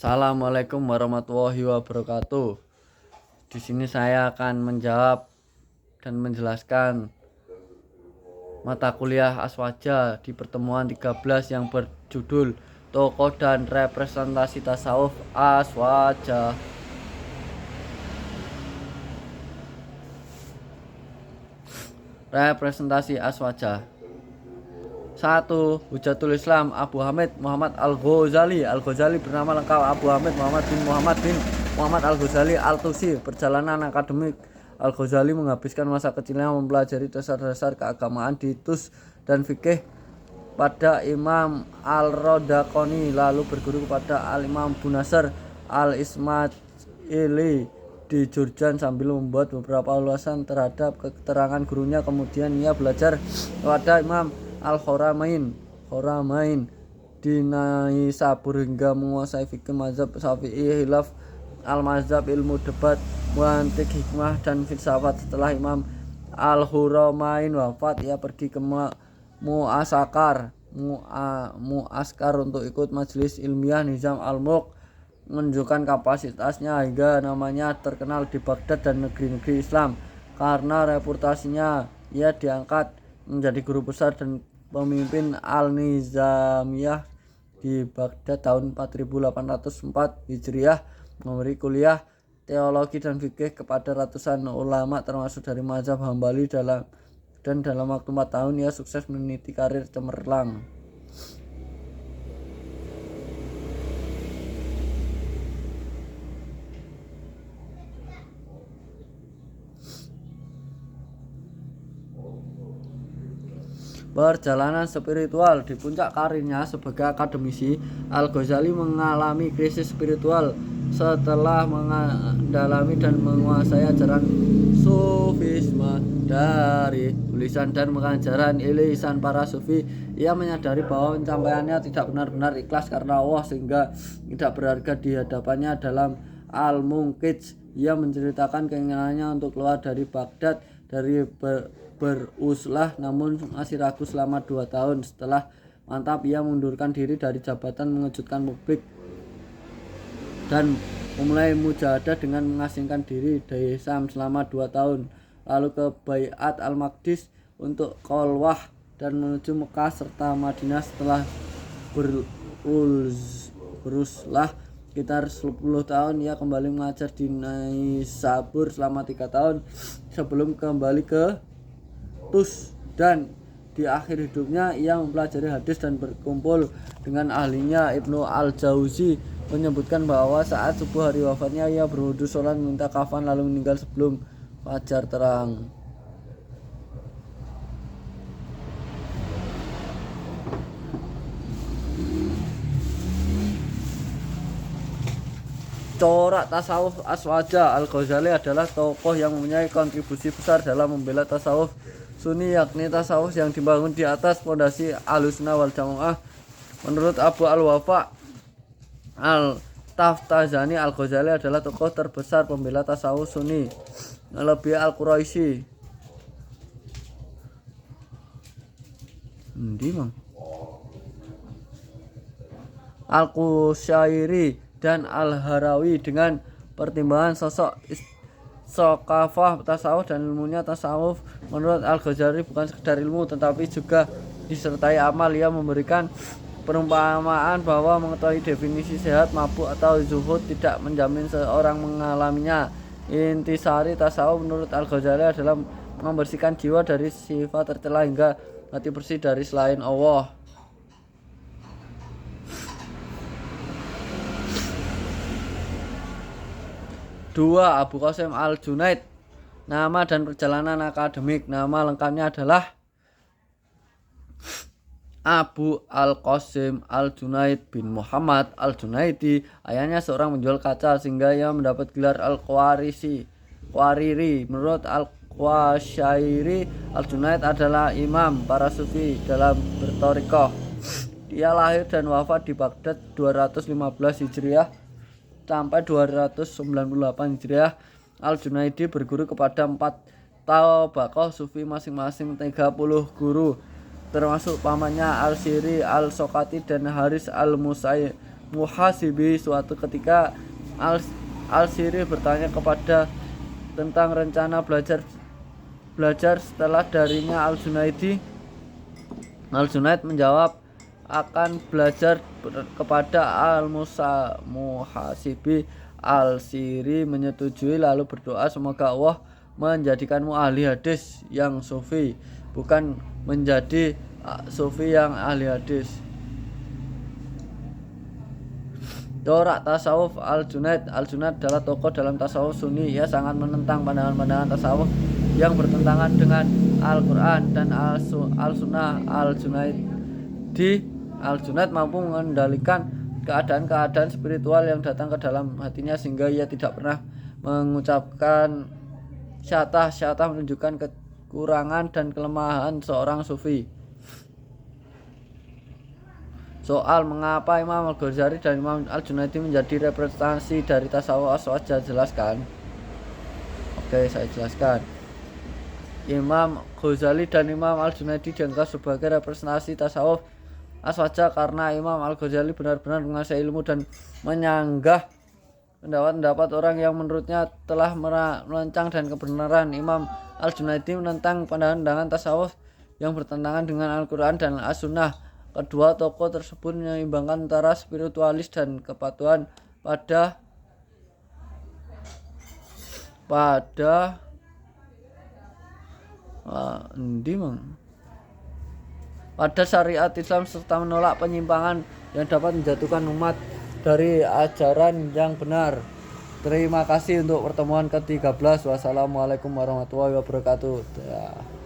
Assalamualaikum warahmatullahi wabarakatuh. Di sini saya akan menjawab dan menjelaskan mata kuliah Aswaja di pertemuan 13 yang berjudul Tokoh dan Representasi Tasawuf Aswaja. Representasi Aswaja. 1. Hujatul Islam Abu Hamid Muhammad Al-Ghazali. Al-Ghazali bernama lengkap Abu Hamid Muhammad bin Muhammad Al-Ghazali Al-Tusi. Perjalanan akademik Al-Ghazali menghabiskan masa kecilnya mempelajari dasar-dasar keagamaan di Tus dan fikih pada Imam Al-Rodaqoni, lalu berguru kepada Al-Imam Abu Nasr Al-Ismaili di Jurjan sambil membuat beberapa ulasan terhadap keterangan gurunya. Kemudian ia belajar kepada Imam Al-Khoramain di Naisabur hingga menguasai fikih mazhab Syafi'i, khilaf al-mazhab, ilmu debat, mantik, hikmah, dan filsafat. Setelah Imam Al-Khoramain wafat, ia pergi ke muaskar untuk ikut majelis ilmiah Nizam al-Mulk, menunjukkan kapasitasnya hingga namanya terkenal di Baghdad dan negeri-negeri Islam. Karena reputasinya, ia diangkat menjadi guru besar dan pemimpin Al-Nizamiyah di Baghdad tahun 4804 Hijriah, memberi kuliah teologi dan fikih kepada ratusan ulama termasuk dari mazhab Hambali dalam waktu 4 tahun ia sukses meniti karir cemerlang. Perjalanan spiritual. Di puncak karirnya sebagai akademisi, Al-Ghazali mengalami krisis spiritual setelah mendalami dan menguasai ajaran Sufisme dari tulisan dan pengajaran lisan para sufi. Ia menyadari bahwa pencapaiannya tidak benar-benar ikhlas karena Allah sehingga tidak berharga di hadapannya. Dalam Al-Munqidh, ia menceritakan keinginannya untuk keluar dari Baghdad dari beruslah, namun masih ragu selama 2 tahun. Setelah mantap, ia mengundurkan diri dari jabatan mengejutkan publik dan memulai mujahadah dengan mengasingkan diri dari Syam selama 2 tahun, lalu ke Baiat al-Maqdis untuk Khalwah dan menuju Mekah serta Madinah. Setelah beruslah sekitar 10 tahun, ia kembali mengajar di Naisabur selama 3 tahun sebelum kembali ke Tus, dan di akhir hidupnya ia mempelajari hadis dan berkumpul dengan ahlinya. Ibnu Al-Jauzi menyebutkan bahwa saat subuh hari wafatnya ia berwudu, sholat, meminta kafan, lalu meninggal sebelum fajar terang. Corak tasawuf Aswaja. Al-Ghazali adalah tokoh yang mempunyai kontribusi besar dalam membela tasawuf Sunni, yakni tasawuf yang dibangun di atas fondasi Ahlussunnah wal Jamaah. Menurut Abu Al-Wafa Al-Taftazani, Al-Ghazali adalah tokoh terbesar pembela tasawuf Sunni melebihi Al-Quraisy, Al-Qusyairi, dan Al-Harawi. Dengan pertimbangan sosok Sokafah tasawuf dan ilmunya tasawuf, menurut Al-Ghazali bukan sekedar ilmu tetapi juga disertai amal. Ia memberikan perumpamaan bahwa mengetahui definisi sehat, mabuk, atau zuhud tidak menjamin seorang mengalaminya. Intisari tasawuf menurut Al-Ghazali adalah membersihkan jiwa dari sifat tercela hingga hati bersih dari selain Allah. 2. Abu Qasim Al-Junaid. Nama dan perjalanan akademik. Nama lengkapnya adalah Abu Al-Qasim Al-Junaid bin Muhammad Al-Junaidi. Ayahnya seorang penjual kaca sehingga ia mendapat gelar Al-Qwariri. Menurut Al-Qusyairi, Al-Junaid adalah imam para sufi dalam bertorikoh. Dia lahir dan wafat di Baghdad 215 Hijriah sampai 298 Hijriah. Al-Junaidi berguru kepada 4 tabaqah sufi, masing-masing 30 guru, termasuk pamannya Al-Siri, Al-Sokati, dan Haris Muhasibi. Suatu ketika Al-Siri bertanya kepada tentang rencana belajar setelah darinya Al-Junaid menjawab akan belajar kepada Muhasibi. Al-Siri menyetujui lalu berdoa, semoga Allah menjadikanmu ahli hadis yang sufi, bukan menjadi sufi yang ahli hadis. Corak tasawuf Al-Junaid adalah tokoh dalam tasawuf Sunni. Ia sangat menentang pandangan-pandangan tasawuf yang bertentangan dengan Al-Quran dan Al-Sunnah. Al-Junaid mampu mengendalikan keadaan-keadaan spiritual yang datang ke dalam hatinya sehingga ia tidak pernah mengucapkan syatah menunjukkan kekurangan dan kelemahan seorang sufi. Soal mengapa Imam Al-Ghazali dan Imam Al-Junaidi menjadi representasi dari tasawuf Aswaja, jelaskan. Oke, saya jelaskan. Imam Ghazali dan Imam Al-Junaidi dianggap sebagai representasi tasawuf Aswaja karena Imam Al-Ghazali benar-benar menguasai ilmu dan menyanggah pendapat-pendapat orang yang menurutnya telah merancang dan kebenaran. Imam Al-Junaidi menentang pandangan tasawuf yang bertentangan dengan Al-Quran dan As-Sunnah. Kedua tokoh tersebut menyeimbangkan antara spiritualis dan kepatuhan pada syariat Islam serta menolak penyimpangan yang dapat menjatuhkan umat dari ajaran yang benar. Terima kasih untuk pertemuan ke-13. Wassalamualaikum warahmatullahi wabarakatuh.